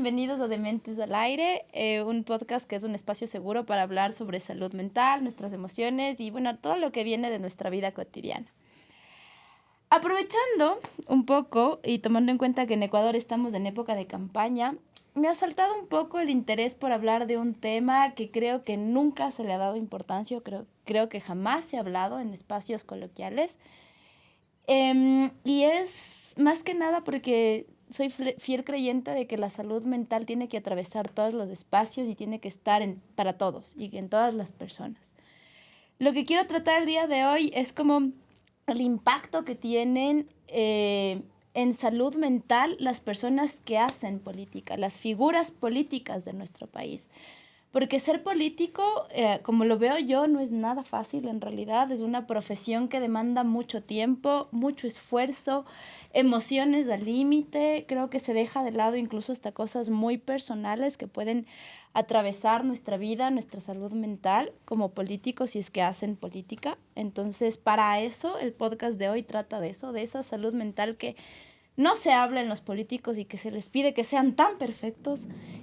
bienvenidos a Dementes al Aire, un podcast que es un espacio seguro para hablar sobre salud mental, nuestras emociones y bueno, todo lo que viene de nuestra vida cotidiana. Aprovechando un poco y tomando en cuenta que en Ecuador estamos en época de campaña, me ha saltado un poco el interés por hablar de un tema que creo que nunca se le ha dado importancia, creo que jamás se ha hablado en espacios coloquiales. Y es más que nada porque soy fiel creyente de que la salud mental tiene que atravesar todos los espacios y tiene que estar para todos y en todas las personas. Lo que quiero tratar el día de hoy es como el impacto que tienen en salud mental las personas que hacen política, las figuras políticas de nuestro país. Porque ser político, como lo veo yo, no es nada fácil en realidad. Es una profesión que demanda mucho tiempo, mucho esfuerzo, emociones al límite. Creo que se deja de lado incluso hasta cosas muy personales que pueden atravesar nuestra vida, nuestra salud mental como políticos si es que hacen política. Entonces, para eso, el podcast de hoy trata de eso, de esa salud mental que no se habla en los políticos y que se les pide que sean tan perfectos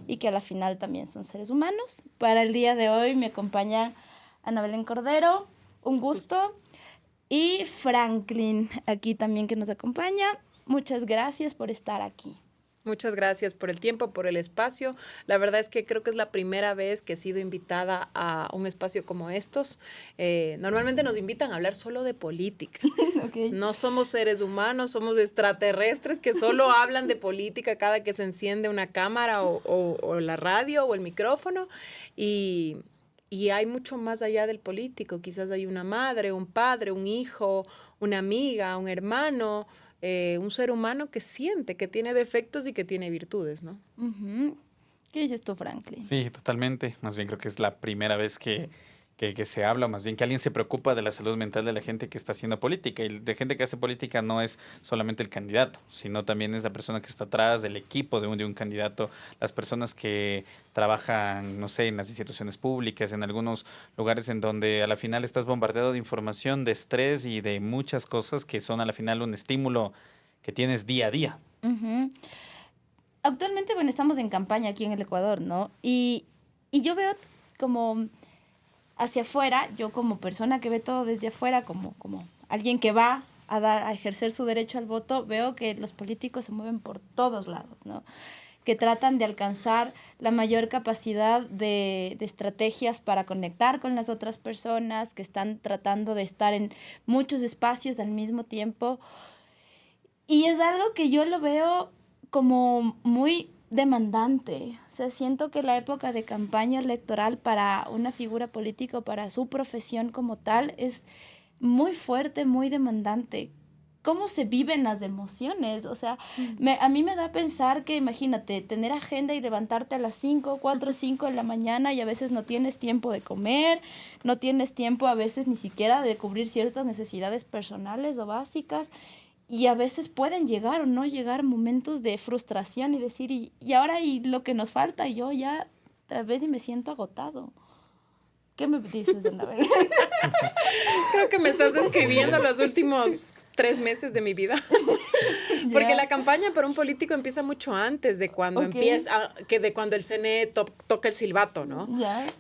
y que a la final también son seres humanos. Para el día de hoy me acompaña Ana Belén Cordero, un gusto, y Franklin aquí también que nos acompaña. Muchas gracias por estar aquí. Muchas gracias por el tiempo, por el espacio. La verdad es que creo que es la primera vez que he sido invitada a un espacio como estos. Normalmente nos invitan a hablar solo de política. Okay. No somos seres humanos, somos extraterrestres que solo hablan de política cada que se enciende una cámara o la radio o el micrófono. Y hay mucho más allá del político. Quizás hay una madre, un padre, un hijo, una amiga, un hermano, un ser humano que siente, que tiene defectos y que tiene virtudes, ¿no? Uh-huh. ¿Qué dices tú, Franklin? Sí, totalmente. Más bien creo que es la primera vez que se habla, más bien que alguien se preocupa de la salud mental de la gente que está haciendo política. Y de gente que hace política no es solamente el candidato, sino también es la persona que está atrás del equipo de un candidato, las personas que trabajan, no sé, en las instituciones públicas, en algunos lugares en donde a la final estás bombardeado de información, de estrés y de muchas cosas que son a la final un estímulo que tienes día a día. Uh-huh. Actualmente, bueno, estamos en campaña aquí en el Ecuador, ¿no? Y yo veo como hacia afuera, yo como persona que ve todo desde afuera, como alguien que va a ejercer su derecho al voto, veo que los políticos se mueven por todos lados, ¿no? Que tratan de alcanzar la mayor capacidad de estrategias para conectar con las otras personas, que están tratando de estar en muchos espacios al mismo tiempo. Y es algo que yo lo veo como muy demandante. O sea, siento que la época de campaña electoral para una figura política, para su profesión como tal, es muy fuerte, muy demandante. ¿Cómo se viven las emociones? O sea, a mí me da a pensar que, imagínate, tener agenda y levantarte a las 4 o 5 de la mañana y a veces no tienes tiempo de comer, no tienes tiempo a veces ni siquiera de cubrir ciertas necesidades personales o básicas. Y a veces pueden llegar o no llegar momentos de frustración y decir, y ahora y lo que nos falta, yo ya tal vez y me siento agotado. ¿Qué me dices, Anabel? Creo que me estás describiendo los últimos 3 meses de mi vida. Porque la campaña para un político empieza mucho antes de cuando empieza, que de cuando el CNE toca el silbato, ¿no?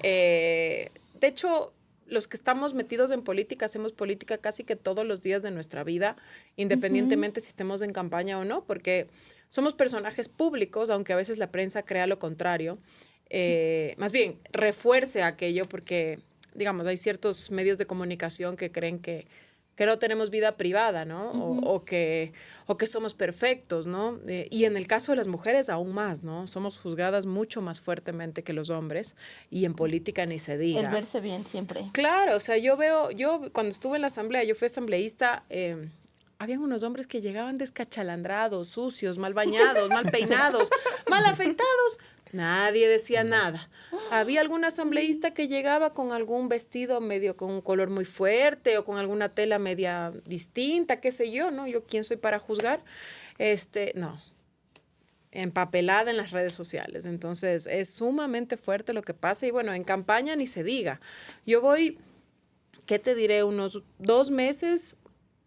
De hecho, los que estamos metidos en política, hacemos política casi que todos los días de nuestra vida, independientemente si estemos en campaña o no, porque somos personajes públicos, aunque a veces la prensa crea lo contrario. Más bien, refuerce aquello porque, digamos, hay ciertos medios de comunicación que creen que no tenemos vida privada, ¿no? O que somos perfectos, ¿no? Y en el caso de las mujeres aún más, ¿no? Somos juzgadas mucho más fuertemente que los hombres y en política ni se diga. El verse bien siempre. Claro, o sea, yo cuando estuve en la asamblea, yo fui asambleísta, habían unos hombres que llegaban descachalandrados, sucios, mal bañados, mal peinados, mal afeitados. Nadie decía nada. Había algún asambleísta que llegaba con algún vestido medio con un color muy fuerte o con alguna tela media distinta, qué sé yo, ¿no? Yo, ¿quién soy para juzgar? No. Empapelada en las redes sociales. Entonces, es sumamente fuerte lo que pasa. Y bueno, en campaña ni se diga. Yo voy, ¿qué te diré? Unos 2 meses,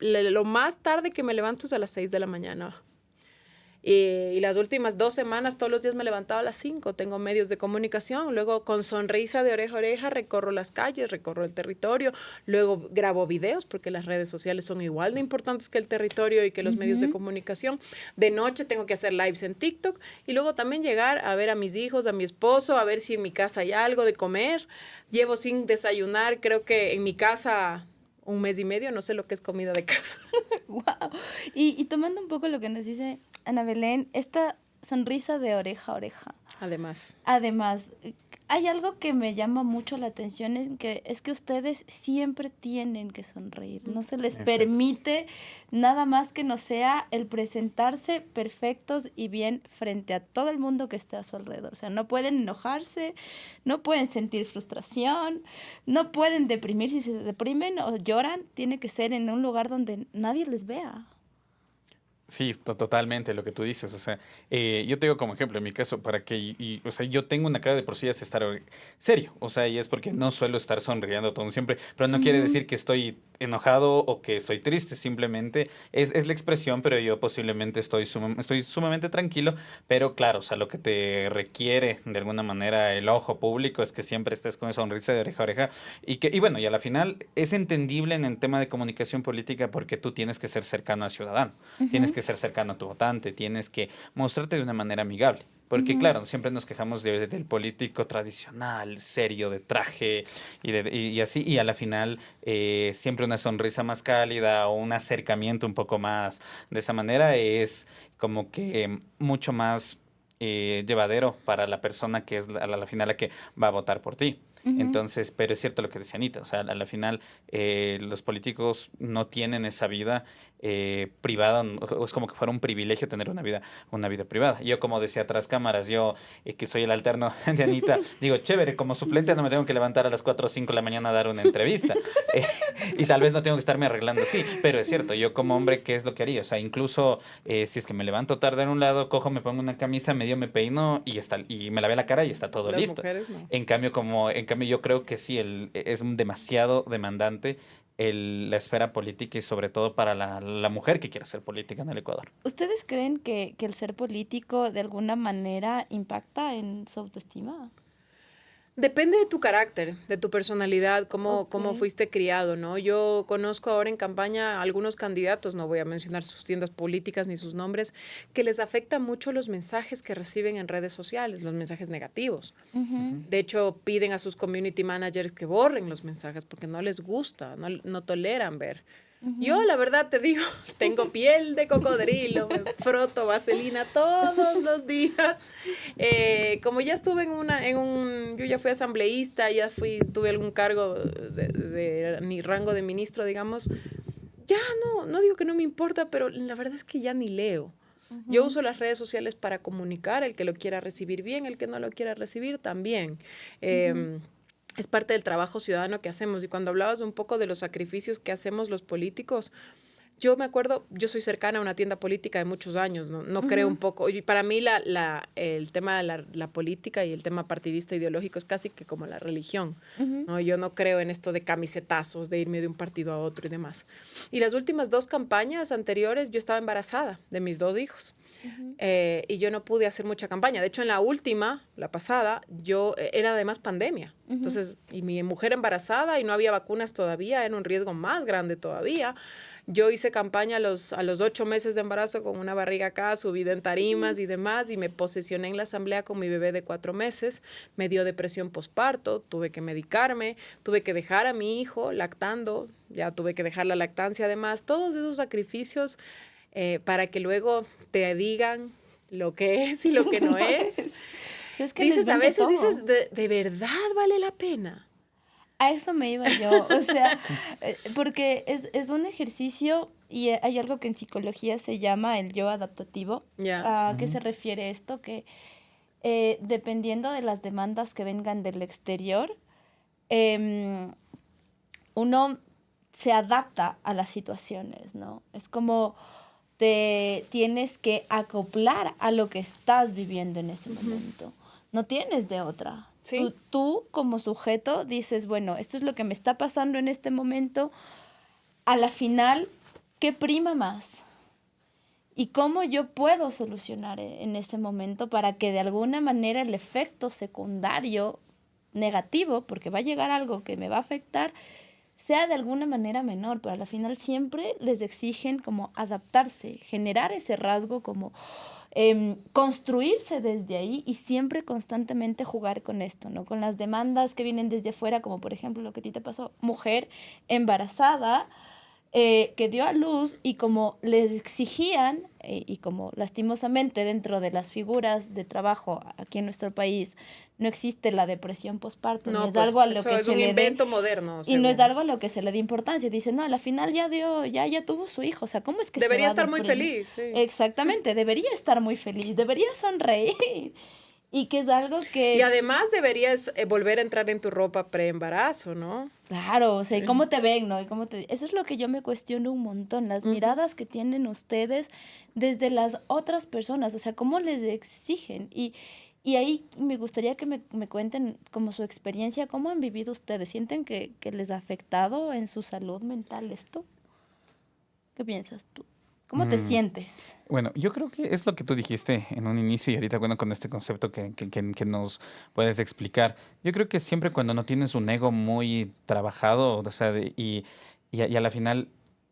lo más tarde que me levanto es a las 6 de la mañana. Y las últimas 2 semanas, todos los días me levantaba a las 5, tengo medios de comunicación, luego con sonrisa de oreja a oreja recorro las calles, recorro el territorio, luego grabo videos, porque las redes sociales son igual de importantes que el territorio y que los medios de comunicación. De noche tengo que hacer lives en TikTok y luego también llegar a ver a mis hijos, a mi esposo, a ver si en mi casa hay algo de comer. Llevo sin desayunar, creo que en mi casa 1 mes y medio, no sé lo que es comida de casa. Wow. Y tomando un poco lo que nos dice Ana Belén, esta sonrisa de oreja a oreja. Además, hay algo que me llama mucho la atención, es que ustedes siempre tienen que sonreír. No se les permite nada más que no sea el presentarse perfectos y bien frente a todo el mundo que está a su alrededor. O sea, no pueden enojarse, no pueden sentir frustración, no pueden deprimir. Si se deprimen o lloran, tiene que ser en un lugar donde nadie les vea. Sí, totalmente lo que tú dices. O sea, yo te digo como ejemplo, en mi caso, para que, o sea, yo tengo una cara de por sí es estar serio. O sea, y es porque no suelo estar sonriendo todo siempre, pero no quiere decir que estoy enojado o que estoy triste, simplemente es la expresión, pero yo posiblemente estoy sumamente tranquilo, pero claro, o sea, lo que te requiere de alguna manera el ojo público es que siempre estés con esa sonrisa de oreja a oreja y bueno, y a la final es entendible en el tema de comunicación política porque tú tienes que ser cercano al ciudadano, tienes que ser cercano a tu votante, tienes que mostrarte de una manera amigable. Porque claro, siempre nos quejamos del político tradicional, serio, de traje y así, y a la final siempre una sonrisa más cálida o un acercamiento un poco más de esa manera es como que mucho más llevadero para la persona que es a la final la que va a votar por ti. Entonces, pero es cierto lo que decía Anita, o sea, a la final los políticos no tienen esa vida privada, es como que fuera un privilegio tener una vida privada. Yo, como decía tras cámaras, yo que soy el alterno de Anita, digo, chévere, como suplente no me tengo que levantar a las 4 o 5 de la mañana a dar una entrevista. Y tal vez no tengo que estarme arreglando así, pero es cierto, yo como hombre, ¿qué es lo que haría? O sea, incluso si es que me levanto tarde en un lado, cojo, me pongo una camisa, medio me peino y me lavé la cara y está todo las listo. mujeres no. En cambio, yo creo que sí, es demasiado demandante la esfera política y sobre todo para la mujer que quiere ser política en el Ecuador. ¿Ustedes creen que el ser político de alguna manera impacta en su autoestima? Depende de tu carácter, de tu personalidad, cómo fuiste criado, ¿no? Yo conozco ahora en campaña a algunos candidatos, no voy a mencionar sus tiendas políticas ni sus nombres, que les afecta mucho los mensajes que reciben en redes sociales, los mensajes negativos. De hecho, piden a sus community managers que borren los mensajes porque no les gusta, no toleran ver. Yo, la verdad, te digo, tengo piel de cocodrilo, me froto vaselina todos los días. Como ya estuve yo ya fui asambleísta, tuve algún cargo de mi rango de ministro, digamos, ya no digo que no me importa, pero la verdad es que ya ni leo. Yo uso las redes sociales para comunicar, el que lo quiera recibir bien, el que no lo quiera recibir también. Es parte del trabajo ciudadano que hacemos. Y cuando hablabas un poco de los sacrificios que hacemos los políticos, yo me acuerdo, yo soy cercana a una tienda política de muchos años, no creo un poco, y para mí el tema de la política y el tema partidista ideológico es casi que como la religión, ¿no? Yo no creo en esto de camisetazos, de irme de un partido a otro y demás. Y las últimas 2 campañas anteriores yo estaba embarazada de mis 2 hijos. Y yo no pude hacer mucha campaña. De hecho, en la última, la pasada, era además pandemia. Entonces, y mi mujer embarazada y no había vacunas todavía, era un riesgo más grande todavía. Yo hice campaña a los 8 meses de embarazo con una barriga acá, subida en tarimas y demás, y me posesioné en la asamblea con mi bebé de 4 meses. Me dio depresión posparto, tuve que medicarme, tuve que dejar a mi hijo lactando, ya tuve que dejar la lactancia además. Todos esos sacrificios para que luego te digan lo que es y lo que no es. Es que a veces dices, ¿de verdad vale la pena? A eso me iba yo, o sea, porque es un ejercicio y hay algo que en psicología se llama el yo adaptativo. ¿A qué se refiere esto? Que dependiendo de las demandas que vengan del exterior, uno se adapta a las situaciones, ¿no? Es como te tienes que acoplar a lo que estás viviendo en ese momento. No tienes de otra. Sí. Tú como sujeto dices, bueno, esto es lo que me está pasando en este momento. A la final, ¿qué prima más? y cómo yo puedo solucionar en ese momento para que de alguna manera el efecto secundario negativo, porque va a llegar algo que me va a afectar, sea de alguna manera menor, pero al final siempre les exigen como adaptarse, generar ese rasgo como construirse desde ahí y siempre constantemente jugar con esto, ¿no? Con las demandas que vienen desde afuera, como por ejemplo lo que a ti te pasó, mujer embarazada, que dio a luz y como les exigían, y como lastimosamente dentro de las figuras de trabajo aquí en nuestro país no existe la depresión postparto, No, ni es pues algo a lo eso que es se un le invento dé, moderno, y no es según. algo a lo que se le dé importancia. Dice, no, a la final ya tuvo su hijo, o sea, ¿cómo es que se Debería va a estar muy deprimir? feliz, sí. Exactamente, debería estar muy feliz, debería sonreír, y que es algo Y que además deberías volver a entrar en tu ropa preembarazo, ¿no? claro, o sea, ¿y cómo te ven, no? Eso es lo que yo me cuestiono un montón, las Ujú. miradas que tienen ustedes desde las otras personas, o sea, cómo les exigen. Y ahí me gustaría que me cuenten como su experiencia, cómo han vivido ustedes. ¿Sienten que les ha afectado en su salud mental esto? ¿Qué piensas tú? ¿Cómo te Mm, sientes? Bueno, yo creo que es lo que tú dijiste en un inicio y ahorita, bueno, con este concepto que nos puedes explicar. Yo creo que siempre cuando no tienes un ego muy trabajado, o sea, y a la final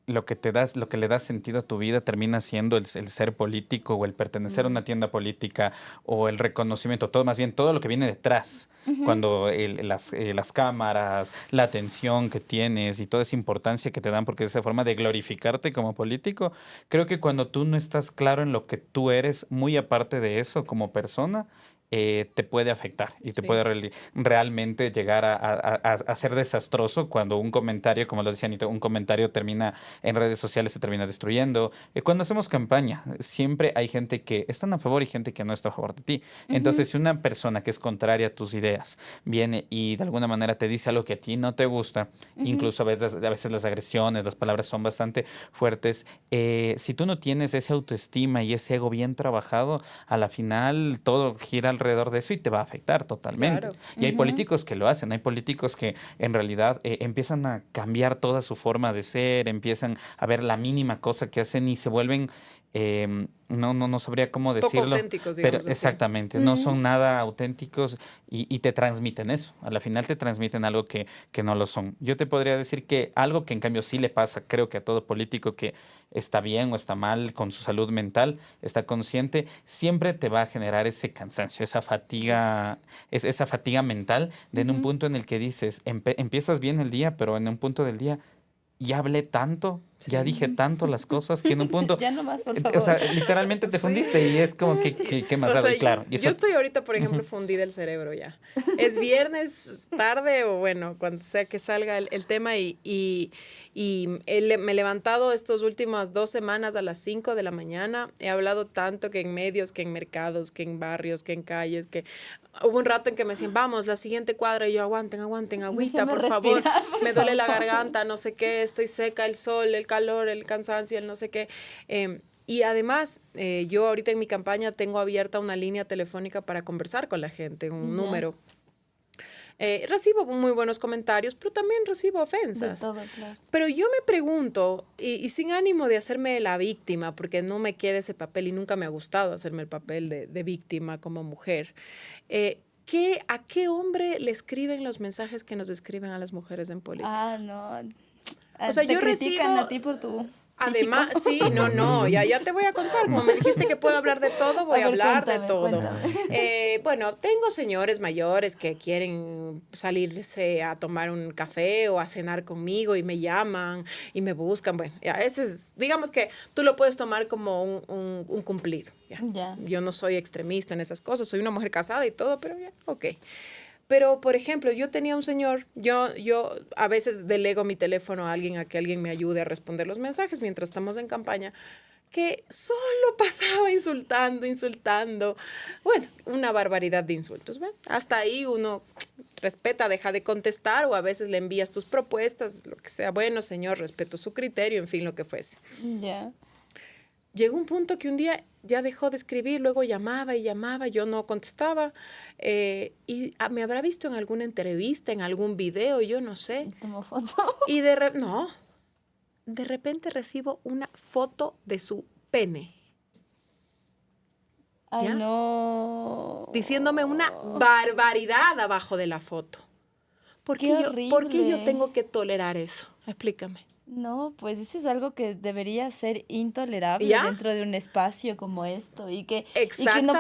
lo que te das, lo que le da sentido a tu vida termina siendo el ser político o el pertenecer a Mm. una tienda política o el reconocimiento, todo más bien todo lo que viene detrás. Ujú, Cuando las cámaras, la atención que tienes y toda esa importancia que te dan, porque es esa forma de glorificarte como político. Creo que cuando tú no estás claro en lo que tú eres, muy aparte de eso como persona, te puede afectar y te Sí. puede realmente llegar a ser desastroso cuando un comentario, como lo decía Anita, un comentario termina en redes sociales, se termina destruyendo. Cuando hacemos campaña, siempre hay gente que está a favor y gente que no está a favor de ti. ujú, Entonces, si una persona que es contraria a tus ideas viene y de alguna manera te dice algo que a ti no te gusta, ujú. incluso a veces las agresiones, las palabras son bastante fuertes. Si tú no tienes esa autoestima y ese ego bien trabajado, a la final todo gira alrededor de eso y te va a afectar totalmente. Claro. Y hay Ujú, políticos que lo hacen, hay políticos que en realidad empiezan a cambiar toda su forma de ser, empiezan a ver la mínima cosa que hacen y se vuelven, no sabría cómo Poco decirlo, auténticos, pero digamos así. exactamente, no mm, son nada auténticos y te transmiten eso. A la final te transmiten algo que no lo son. Yo te podría decir que algo que en cambio sí le pasa, creo que a todo político que está bien o está mal con su salud mental, está consciente, siempre te va a generar ese cansancio, uf, esa fatiga mental de en un ujú. punto en el que dices, empiezas bien el día, pero en un punto del día ya hablé tanto, ya Sí. dije tanto las cosas que en un punto, Ya no más, por o favor. sea, literalmente te fundiste y Sí. es como que, Y, ¿qué más o hago? sea, Y claro, y yo eso... estoy ahorita, por ejemplo, Ujú. fundida el cerebro ya. Es viernes tarde o bueno, cuando sea que salga el tema me he levantado estas últimas 2 semanas a las 5 de la mañana. He hablado tanto que en medios, que en mercados, que en barrios, que en calles, que hubo un rato en que me decían, vamos, la siguiente cuadra, y yo, aguanten, agüita, Déjeme por favor, respirar, por me duele la favor. garganta, no sé qué, estoy seca, el sol, el calor, el cansancio, el no sé qué. Y además, yo ahorita en mi campaña tengo abierta una línea telefónica para conversar con la gente, un Ya, número. Recibo muy buenos comentarios, pero también recibo de ofensas. todo, claro. Pero yo me pregunto, y sin ánimo de hacerme la víctima, porque no me queda ese papel y nunca me ha gustado hacerme el papel de víctima como mujer, ¿a qué hombre le escriben los mensajes que nos escriben a las mujeres en política? Ah, no. O sea, Te yo critican a recibo. ti por tu Además, físico. sí, no, ya te voy a contar. Como me dijiste que puedo hablar de todo, A voy a ver, hablar de todo. cuéntame. Bueno, tengo señores mayores que quieren salirse a tomar un café o a cenar conmigo y me llaman y me buscan. Bueno, ya, ese es, digamos que tú lo puedes tomar como un cumplido. Ya. Ya. Yo no soy extremista en esas cosas, soy una mujer casada y todo, pero ya, ok. Pero, por ejemplo, yo tenía un señor, yo a veces delego mi teléfono a alguien, a que alguien me ayude a responder los mensajes mientras estamos en campaña, que solo pasaba insultando. Bueno, una barbaridad de insultos, ¿ve? Hasta ahí uno respeta, deja de contestar o a veces le envías tus propuestas, lo que sea. Bueno, señor, respeto su criterio, en fin, lo que fuese. Ya. Llegó un punto que un día ya dejó de escribir, luego llamaba y llamaba, yo no contestaba. Me habrá visto en alguna entrevista, en algún video, yo no sé. Tomo foto. Y no, de repente recibo una foto de su pene. Ay, ¿ya? no. Diciéndome una barbaridad abajo de la foto. ¿Por qué yo tengo que tolerar eso? Explícame. No, pues eso es algo que debería ser intolerable ¿Ya? dentro de un espacio como esto y que no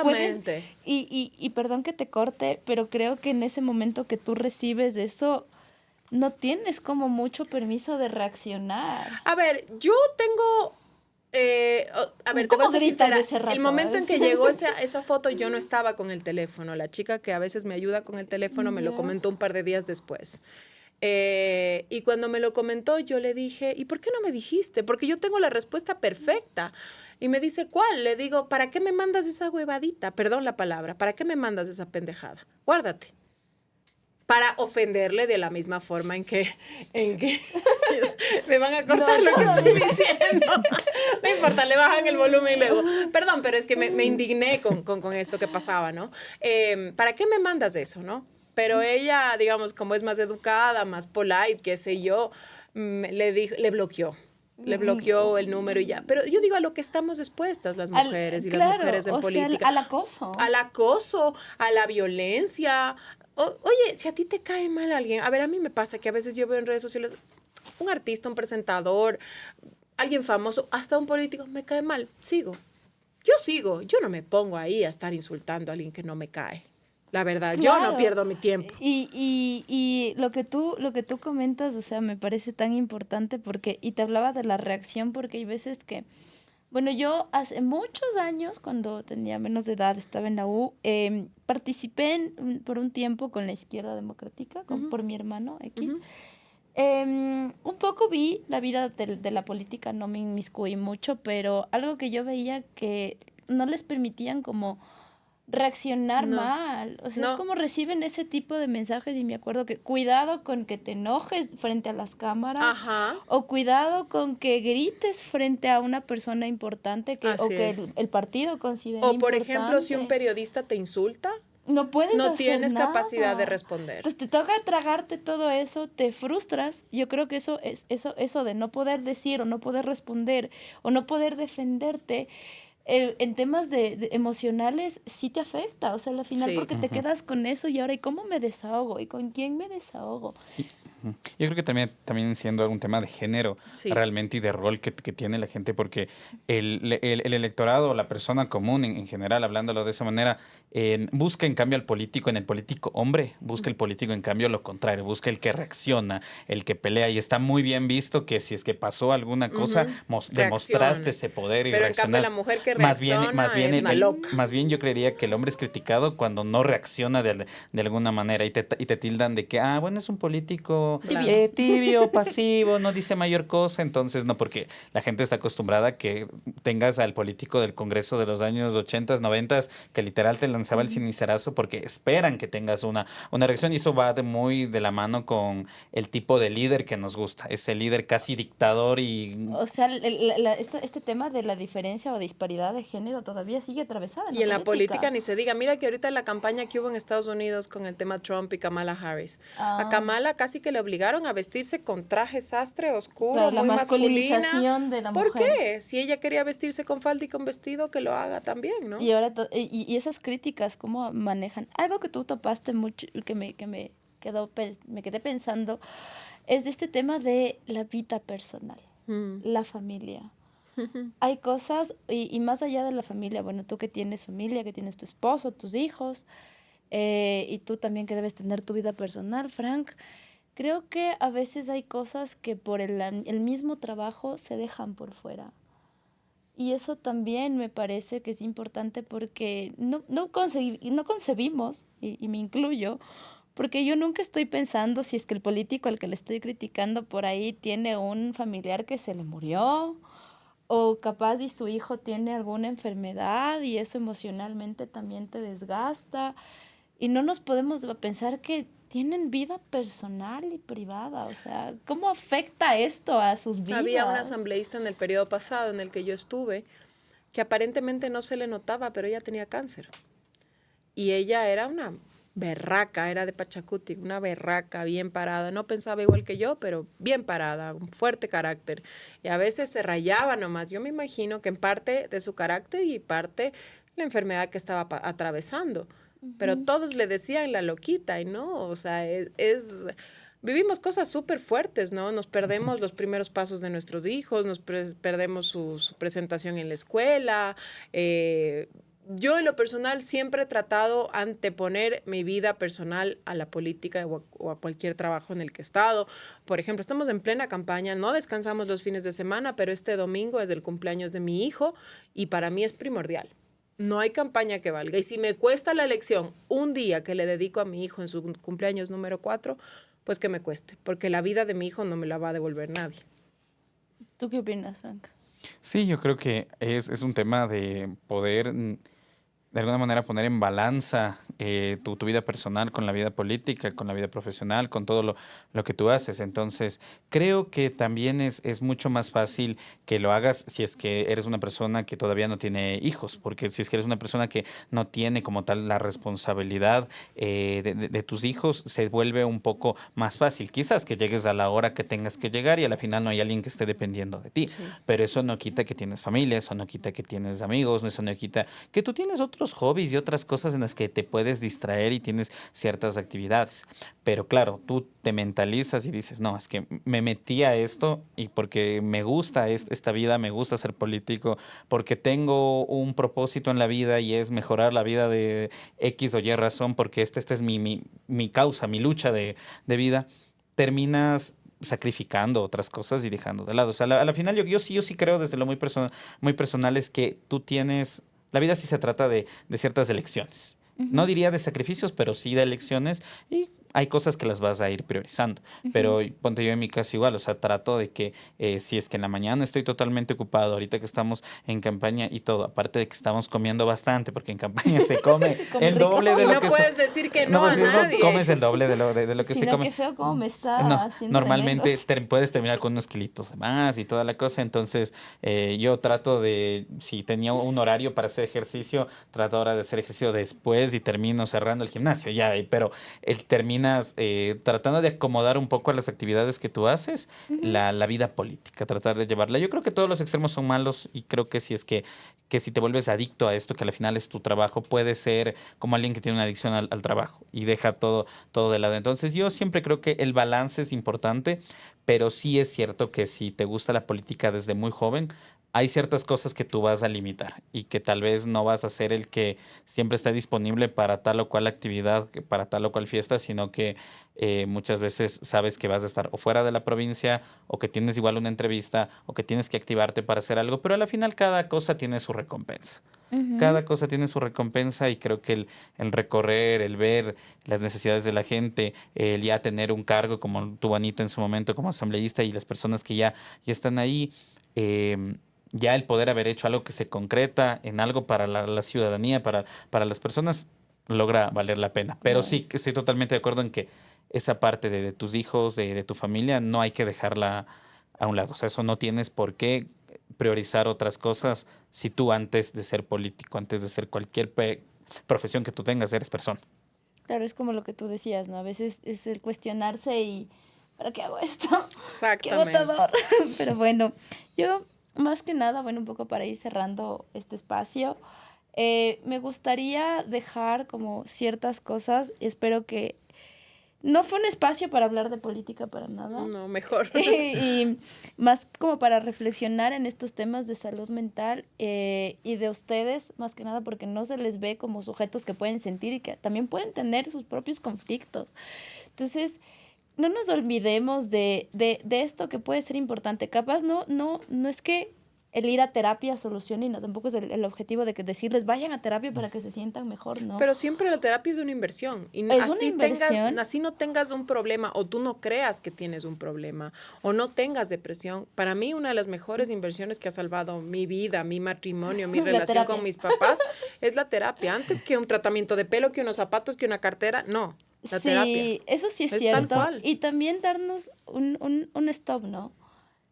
puedes, Exactamente. y perdón que te corte, pero creo que en ese momento que tú recibes eso, no tienes como mucho permiso de reaccionar. A ver, yo tengo... a ver, te voy ¿Cómo a ser gritas sincera. de ese rato? El momento en que llegó esa foto, yo no estaba con el teléfono. La chica que a veces me ayuda con el teléfono me lo Ya. comentó un par de días después. Y cuando me lo comentó, yo le dije, ¿y por qué no me dijiste? Porque yo tengo la respuesta perfecta. Y me dice, ¿cuál? Le digo, ¿para qué me mandas esa huevadita? Perdón la palabra, ¿para qué me mandas esa pendejada? Guárdate. Para ofenderle de la misma forma en que me van a cortar lo que estoy diciendo. No importa, le bajan el volumen luego. Perdón, pero es que me indigné con esto que pasaba, ¿no? ¿Para qué me mandas eso, no? Pero ella, digamos, como es más educada, más polite, qué sé yo, le bloqueó. Le bloqueó el número y ya. Pero yo digo a lo que estamos expuestas las mujeres y las mujeres en política. Al acoso. Al acoso, a la violencia. Oye, si a ti te cae mal alguien, a ver, a mí me pasa que a veces yo veo en redes sociales un artista, un presentador, alguien famoso, hasta un político, me cae mal, sigo. Yo no me pongo ahí a estar insultando a alguien que no me cae. La verdad, Claro. yo no pierdo mi tiempo. Y lo que tú comentas, o sea, me parece tan importante porque, y te hablaba de la reacción, porque hay veces que, bueno, yo hace muchos años, cuando tenía menos de edad, estaba en la U, participé por un tiempo con la Izquierda Democrática, por mi hermano X. Un poco vi la vida de la política, no me inmiscuí mucho, pero algo que yo veía que no les permitían como reaccionar mal. O sea, es como reciben ese tipo de mensajes y me acuerdo que cuidado con que te enojes frente a las cámaras. Ajá. O cuidado con que grites frente a una persona importante o que el partido considere importante. O, por ejemplo, si un periodista te insulta, no puedes no hacer tienes nada. capacidad de responder. Entonces te toca tragarte todo eso, te frustras. Yo creo que eso de no poder decir o no poder responder o no poder defenderte en temas de emocionales sí te afecta, o sea, al final porque te quedas con eso y ahora, ¿y cómo me desahogo? ¿Y con quién me desahogo? Yo creo que también siendo algún tema de género realmente y de rol que tiene la gente, porque el electorado, la persona común en general, hablándolo de esa manera, busca en cambio al político, en el político hombre, busca el político en cambio lo contrario, busca el que reacciona, el que pelea, y está muy bien visto que si es que pasó alguna cosa, demostraste ese poder y pero en cambio reaccionaste. la mujer que reacciona es una loca. Más bien yo creería que el hombre es criticado cuando no reacciona de alguna manera y te tildan de que, bueno, es un político tibio, pasivo, no dice mayor cosa, entonces no, porque la gente está acostumbrada a que tengas al político del Congreso de los años 80, 90, que literal te lanzaba el cinicerazo porque esperan que tengas una reacción, y eso va muy de la mano con el tipo de líder que nos gusta, ese líder casi dictador y... O sea, este tema de la diferencia o disparidad de género todavía sigue atravesada en y en la política ni se diga. Mira que ahorita la campaña que hubo en Estados Unidos con el tema Trump y Kamala Harris. A Kamala casi que le obligaron a vestirse con traje sastre oscuro, claro, muy masculina. De la ¿Por mujer. qué? Si ella quería vestirse con falda y con vestido, que lo haga también, ¿no? Y ahora y esas críticas, ¿cómo manejan? Algo que tú topaste mucho, que me quedé pensando, es de este tema de la vida personal, la familia. Hay cosas, y más allá de la familia, bueno, tú que tienes familia, que tienes tu esposo, tus hijos, y tú también que debes tener tu vida personal, Frank, creo que a veces hay cosas que por el mismo trabajo se dejan por fuera. Y eso también me parece que es importante porque no concebimos, y me incluyo, porque yo nunca estoy pensando si es que el político al que le estoy criticando por ahí tiene un familiar que se le murió, o capaz y su hijo tiene alguna enfermedad y eso emocionalmente también te desgasta. Y no nos podemos pensar que tienen vida personal y privada. O sea, ¿cómo afecta esto a sus vidas? Había un asambleísta en el periodo pasado en el que yo estuve que aparentemente no se le notaba, pero ella tenía cáncer. Y ella era una berraca, era de Pachacuti, una berraca bien parada. No pensaba igual que yo, pero bien parada, un fuerte carácter. Y a veces se rayaba nomás. Yo me imagino que en parte de su carácter y parte la enfermedad que estaba atravesando. Pero todos le decían la loquita y no, o sea, vivimos cosas súper fuertes, ¿no? Nos perdemos los primeros pasos de nuestros hijos, perdemos su presentación en la escuela. Yo en lo personal siempre he tratado anteponer mi vida personal a la política o a cualquier trabajo en el que he estado. Por ejemplo, estamos en plena campaña, no descansamos los fines de semana, pero este domingo es el cumpleaños de mi hijo y para mí es primordial. No hay campaña que valga. Y si me cuesta la elección un día que le dedico a mi hijo en su cumpleaños número 4, pues que me cueste, porque la vida de mi hijo no me la va a devolver nadie. ¿Tú qué opinas, Franca? Sí, yo creo que es un tema de poder, de alguna manera, poner en balanza tu vida personal con la vida política, con la vida profesional, con todo lo que tú haces. Entonces, creo que también es mucho más fácil que lo hagas si es que eres una persona que todavía no tiene hijos, porque si es que eres una persona que no tiene como tal la responsabilidad de tus hijos, se vuelve un poco más fácil. Quizás que llegues a la hora que tengas que llegar y a la final no hay alguien que esté dependiendo de ti, Sí. pero eso no quita que tienes familia, eso no quita que tienes amigos, eso no quita que tú tienes otros hobbies y otras cosas en las que te puedes distraer y tienes ciertas actividades. Pero claro, tú te mentalizas y dices, no, es que me metí a esto y porque me gusta esta vida, me gusta ser político, porque tengo un propósito en la vida y es mejorar la vida de X o Y razón, porque esta es mi causa, mi lucha de vida, terminas sacrificando otras cosas y dejando de lado. O sea, a la final yo sí creo desde lo muy personal es que tú tienes, la vida sí se trata de ciertas elecciones. No diría de sacrificios, pero sí de elecciones y hay cosas que las vas a ir priorizando. Pero ponte yo en mi caso igual, o sea, trato de que si es que en la mañana estoy totalmente ocupado, ahorita que estamos en campaña y todo, aparte de que estamos comiendo bastante, porque en campaña se come Se come el rico. doble de Y lo no que puedes decir que no pues, a sí, nadie. comes el doble de lo que se Sino come. que feo como me está No, haciendo de normalmente menos. puedes terminar con unos kilitos de más y toda la cosa, entonces yo trato de, si tenía un horario para hacer ejercicio, trato ahora de hacer ejercicio después y termino cerrando el gimnasio, ya, pero terminas tratando de acomodar un poco a las actividades que tú haces, la vida política, tratar de llevarla. Yo creo que todos los extremos son malos y creo que si es que si te vuelves adicto a esto, que al final es tu trabajo, puede ser como alguien que tiene una adicción al trabajo y deja todo de lado. Entonces yo siempre creo que el balance es importante, pero sí es cierto que si te gusta la política desde muy joven, hay ciertas cosas que tú vas a limitar y que tal vez no vas a ser el que siempre está disponible para tal o cual actividad, para tal o cual fiesta, sino que muchas veces sabes que vas a estar o fuera de la provincia o que tienes igual una entrevista o que tienes que activarte para hacer algo, pero al final cada cosa tiene su recompensa. Cada cosa tiene su recompensa y creo que el recorrer, el ver las necesidades de la gente, el ya tener un cargo como tu Anita en su momento como asambleísta y las personas que ya están ahí, ya el poder haber hecho algo que se concreta en algo para la ciudadanía, para las personas, logra valer la pena. Pero sí, que estoy totalmente de acuerdo en que esa parte de tus hijos, de tu familia, no hay que dejarla a un lado. O sea, eso no tienes por qué priorizar otras cosas si tú antes de ser político, antes de ser cualquier profesión que tú tengas, eres persona. Claro, es como lo que tú decías, ¿no? A veces es el cuestionarse y ¿para qué hago esto? ¡Qué Exactamente. botador! Pero bueno, yo más que nada, bueno, un poco para ir cerrando este espacio, me gustaría dejar como ciertas cosas. Espero que no fue un espacio para hablar de política para nada. No, mejor. Y más como para reflexionar en estos temas de salud mental y de ustedes, más que nada porque no se les ve como sujetos que pueden sentir y que también pueden tener sus propios conflictos. Entonces, no nos olvidemos de esto que puede ser importante. Capaz no es que el ir a terapia solucione, y no, tampoco es el objetivo de que decirles vayan a terapia para que se sientan mejor, ¿no? Pero siempre la terapia es una inversión. Y Es una inversión. así no tengas un problema o tú no creas que tienes un problema o no tengas depresión. Para mí una de las mejores inversiones que ha salvado mi vida, mi matrimonio, mi La relación terapia. con mis papás es la terapia. Antes que un tratamiento de pelo, que unos zapatos, que una cartera, no. La Sí, terapia. eso sí es Es tal cierto. cual. Y también darnos un stop, ¿no?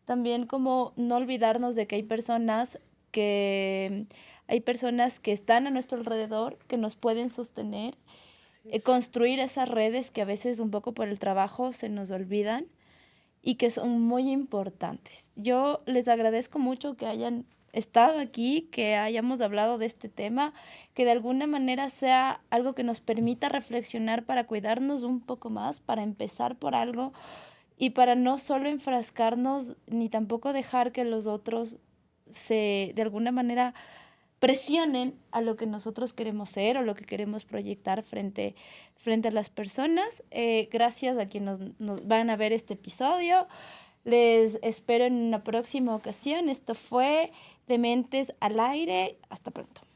También como no olvidarnos de que hay personas que están a nuestro alrededor, que nos pueden sostener, Así es. construir esas redes que a veces un poco por el trabajo se nos olvidan y que son muy importantes. Yo les agradezco mucho que hayan estado aquí, que hayamos hablado de este tema, que de alguna manera sea algo que nos permita reflexionar para cuidarnos un poco más, para empezar por algo y para no solo enfrascarnos ni tampoco dejar que los otros de alguna manera presionen a lo que nosotros queremos ser o lo que queremos proyectar frente a las personas. Gracias a quienes nos van a ver este episodio. Les espero en una próxima ocasión. Esto fue Dementes al Aire. Hasta pronto.